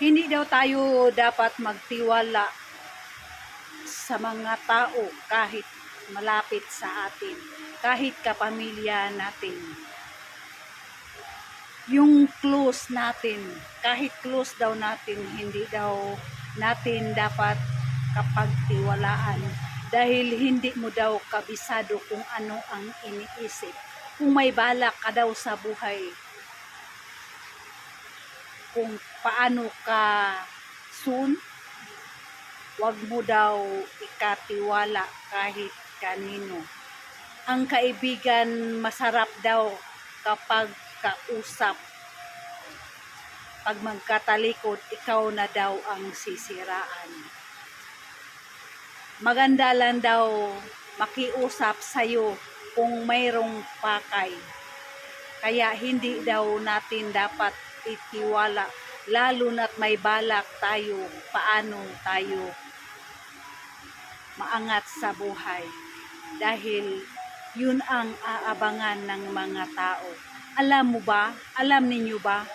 Hindi daw tayo dapat magtiwala sa mga tao kahit malapit sa atin, kahit kapamilya natin. Yung close natin, kahit close daw natin, hindi daw natin dapat kapagtiwalaan dahil hindi mo daw kabisado kung ano ang iniisip. Kung may balak ka daw sa buhay, kung paano ka soon, wag mo daw ikatiwala kahit kanino. Ang kaibigan masarap daw kapag kausap. Pag magkatalikod, ikaw na daw ang sisiraan. Maganda lang daw makiusap sa'yo kung mayroong pakay. Kaya hindi daw natin dapat itiwala, lalo na't may balak tayo, paano tayo maangat sa buhay. Dahil yun ang aabangan ng mga tao. Alam mo ba, alam ninyo ba,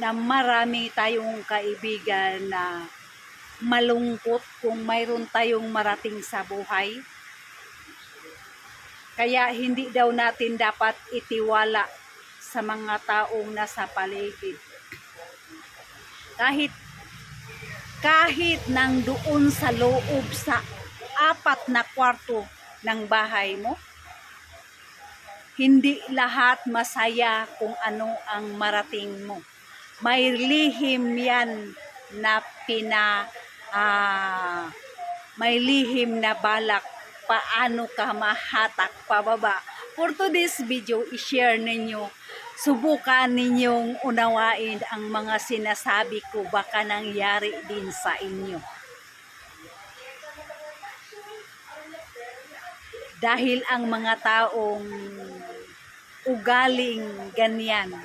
na marami tayong kaibigan na malungkot kung mayroon tayong marating sa buhay? Kaya hindi daw natin dapat itiwala sa mga taong nasa paligid. Kahit nang doon sa loob sa 4 na kwarto ng bahay mo, hindi lahat masaya kung ano ang marating mo. May lihim yan na may lihim na balak paano ka mahatak pababa. For today's video, i-share ninyo, subukan ninyong unawain ang mga sinasabi ko, baka nangyari din sa inyo. Dahil ang mga taong ugaling ganyan,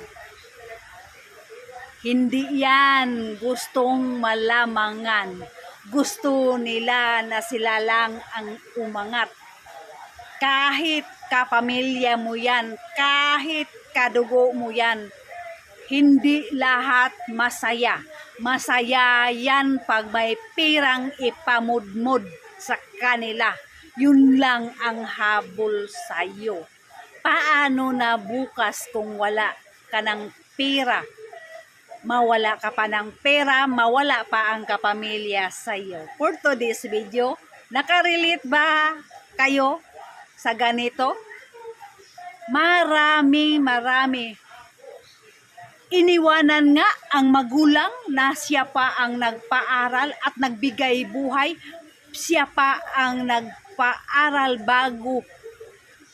hindi yan gustong malamangan. Gusto nila na sila lang ang umangat. Kahit kapamilya mo yan, kahit kadugo mo yan, hindi lahat masaya. Masaya yan pag may pirang ipamudmud sa kanila. Yun lang ang habol sa'yo. Paano na bukas kung wala ka ng pira? Mawala ka pa ng pera, mawala pa ang kapamilya sa iyo. For today's video, nakarelate ba kayo sa ganito? Marami. Iniwanan nga ang magulang na siya pa ang nagpaaral at nagbigay buhay. Siya pa ang nagpaaral bago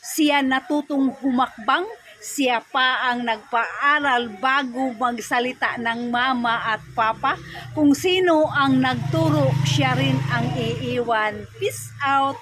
siya natutong humakbang. Siya pa ang nagpaaral bago magsalita ng mama at papa. Kung sino ang nagturo, siya rin ang iiwan. Peace out!